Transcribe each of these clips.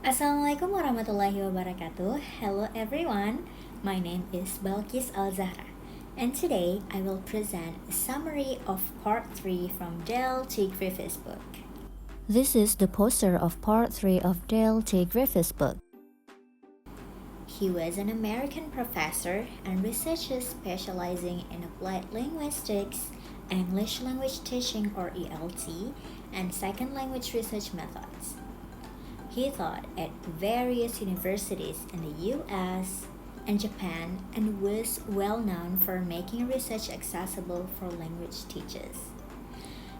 Assalamualaikum warahmatullahi wabarakatuh. Hello everyone. My name is Balqis Al Zahra, and today I will present a summary of part 3 from Dale T. Griffith's book. This is the poster of part 3 of Dale T. Griffith's book. He was an American professor and researcher specializing in applied linguistics, English language teaching or ELT, and second language research methods. He taught at various universities in the US and Japan and was well known for making research accessible for language teachers.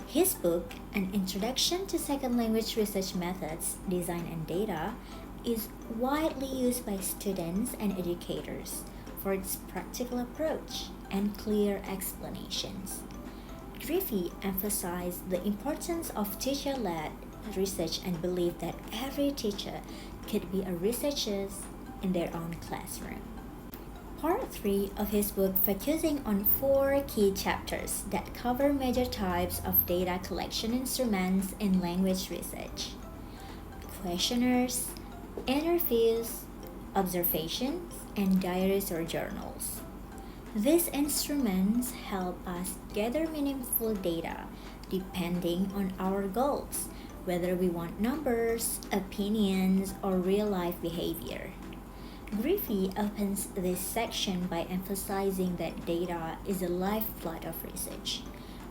His book, An Introduction to Second Language Research Methods, Design and Data, is widely used by students and educators for its practical approach and clear explanations. Griffith emphasized the importance of teacher-led research and believed that every teacher could be a researcher in their own classroom. Part 3 of his book focusing on 4 key chapters that cover major types of data collection instruments in language research: questionnaires, interviews, observations, and diaries or journals. These instruments help us gather meaningful data depending on our goals, whether we want numbers, opinions, or real-life behavior. Griffith opens this section by emphasizing that data is the lifeblood of research.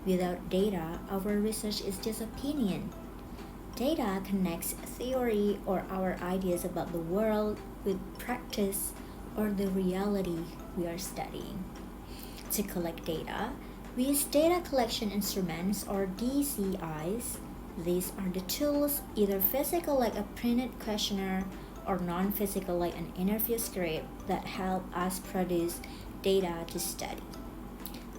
Without data, our research is just opinion. Data connects theory or our ideas about the world with practice or the reality we are studying. To collect data, we use data collection instruments or DCIs. These are the tools, either physical like a printed questionnaire or non-physical like an interview script, that help us produce data to study.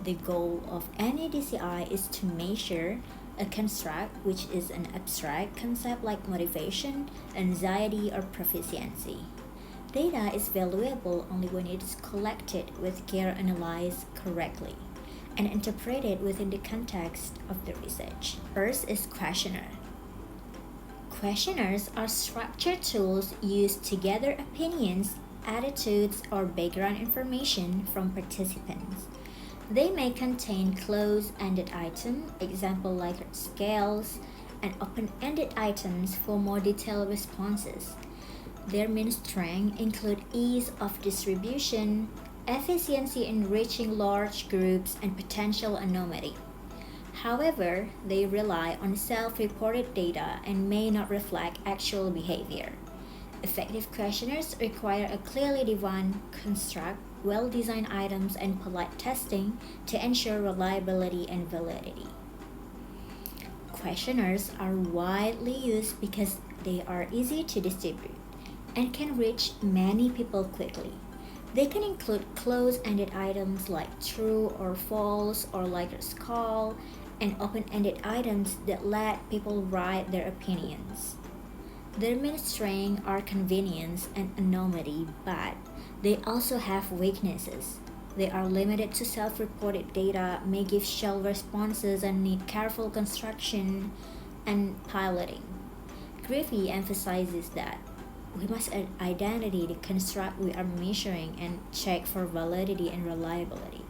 The goal of any DCI is to measure a construct, which is an abstract concept like motivation, anxiety, or proficiency. Data is valuable only when it is collected with care, analyzed correctly, and interpreted within the context of the research. First is questionnaire. Questionnaires are structured tools used to gather opinions, attitudes, or background information from participants. They may contain closed-ended items, example like scales, and open-ended items for more detailed responses. Their main strengths include ease of distribution, efficiency in reaching large groups, and potential anonymity. However, they rely on self-reported data and may not reflect actual behavior. Effective questionnaires require a clearly defined construct, well-designed items, and polite testing to ensure reliability and validity. Questionnaires are widely used because they are easy to distribute and can reach many people quickly. They can include closed-ended items like true or false or like a skull, and open-ended items that let people write their opinions. Their main strengths are convenience and anonymity, but they also have weaknesses. They are limited to self-reported data, may give shallow responses, and need careful construction and piloting. Griffith emphasizes that we must identify the construct we are measuring and check for validity and reliability.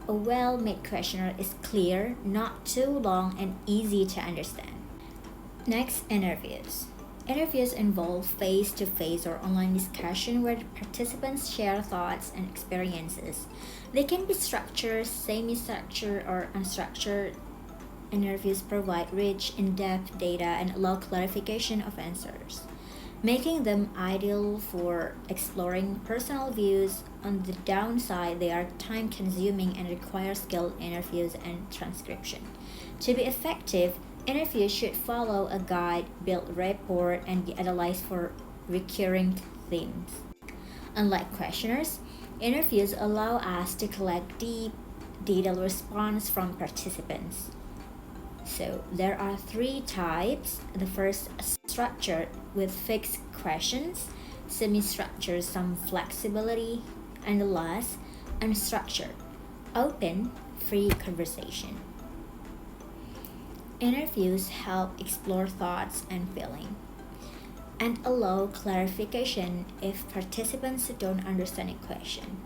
A well-made questionnaire is clear, not too long, and easy to understand. Next, interviews. Interviews involve face-to-face or online discussion where participants share thoughts and experiences. They can be structured, semi-structured, or unstructured. Interviews provide rich, in-depth data and allow clarification of answers, making them ideal for exploring personal views. On the downside, they are time-consuming and require skilled interviews and transcription. To be effective, interviews should follow a guide, build rapport, and be analyzed for recurring themes. Unlike questionnaires, interviews allow us to collect deep, detailed response from participants. So there are 3 types. The first, structured with fixed questions, semi-structured, some flexibility, and the last, unstructured, open, free conversation. Interviews help explore thoughts and feeling. and allow clarification if participants don't understand a question.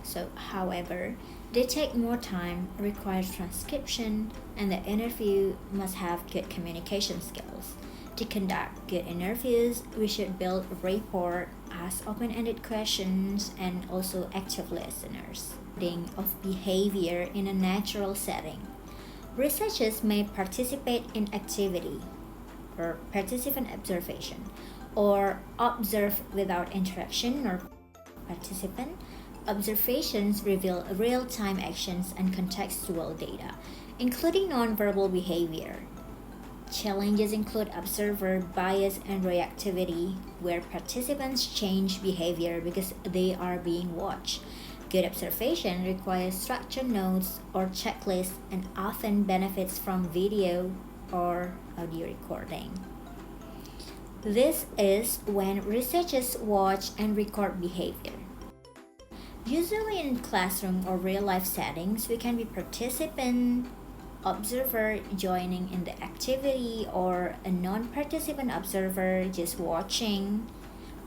So, however, they take more time, require transcription, and the interview must have good communication skills. To conduct good interviews, we should build rapport, ask open-ended questions, and also active listeners. Of behavior in a natural setting. Researchers may participate in activity or participant observation, or observe without interaction or participant. Observations reveal real-time actions and contextual data, including nonverbal behavior. Challenges include observer bias and reactivity, where participants change behavior because they are being watched. Good observation requires structured notes or checklists and often benefits from video or audio recording. This is when researchers watch and record behavior. Usually in classroom or real-life settings, we can be participant, observer joining in the activity, or a non-participant observer just watching.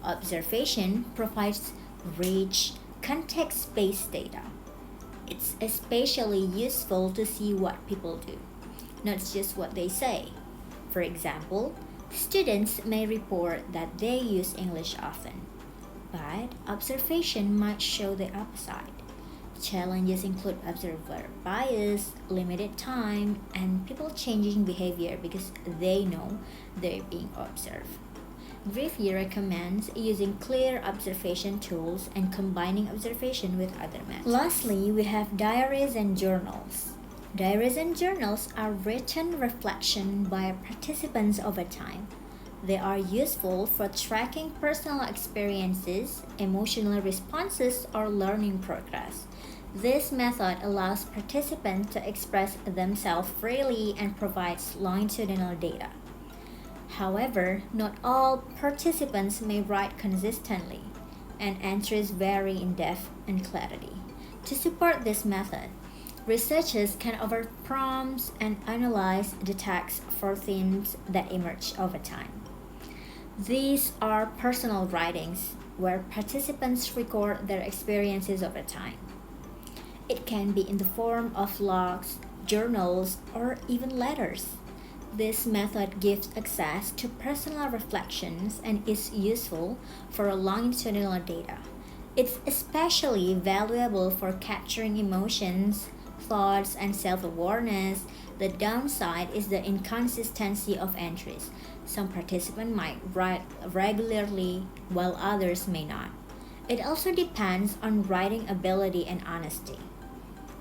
Observation provides rich, context-based data. It's especially useful to see what people do, not just what they say. For example, students may report that they use English often, but observation might show the opposite. Challenges include observer bias, limited time, and people changing behavior because they know they're being observed. Griffey recommends using clear observation tools and combining observation with other methods. Lastly, we have diaries and journals. Diaries and journals are written reflection by participants over time. They are useful for tracking personal experiences, emotional responses, or learning progress. This method allows participants to express themselves freely and provides longitudinal data. However, not all participants may write consistently, and entries vary in depth and clarity. To support this method, researchers can offer prompts and analyze the text for themes that emerge over time. These are personal writings where participants record their experiences over time. It can be in the form of logs, journals, or even letters. This method gives access to personal reflections and is useful for longitudinal data. It's especially valuable for capturing emotions, thoughts, and self-awareness. The downside is the inconsistency of entries. Some participants might write regularly while others may not. It also depends on writing ability and honesty.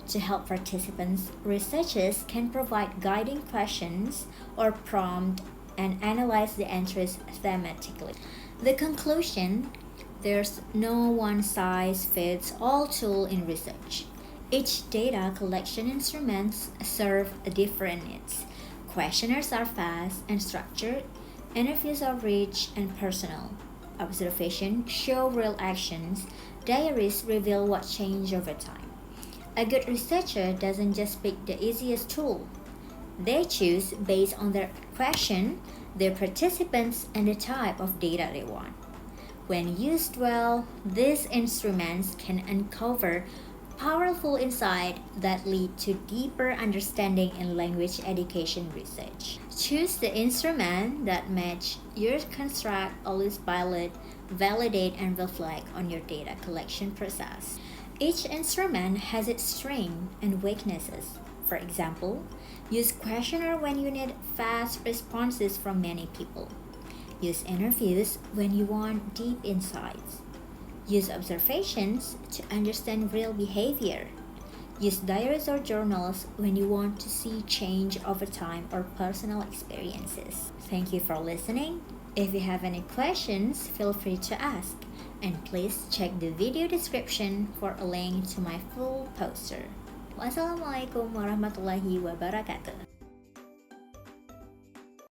To help participants, researchers can provide guiding questions or prompt and analyze the entries thematically. The conclusion: there's no one-size-fits-all tool in research. Each data collection instruments serve different needs. Questionnaires are fast and structured, interviews are rich and personal. Observations show real actions, diaries reveal what changed over time. A good researcher doesn't just pick the easiest tool. They choose based on their question, their participants, and the type of data they want. When used well, these instruments can uncover powerful insights that lead to deeper understanding in language education research. Choose the instrument that match your construct, always pilot, validate, and reflect on your data collection process. Each instrument has its strengths and weaknesses. For example, use questionnaire when you need fast responses from many people. Use interviews when you want deep insights. Use observations to understand real behavior. Use diaries or journals when you want to see change over time or personal experiences. Thank you for listening. If you have any questions, feel free to ask. And please check the video description for a link to my full poster. Wassalamualaikum warahmatullahi wabarakatuh.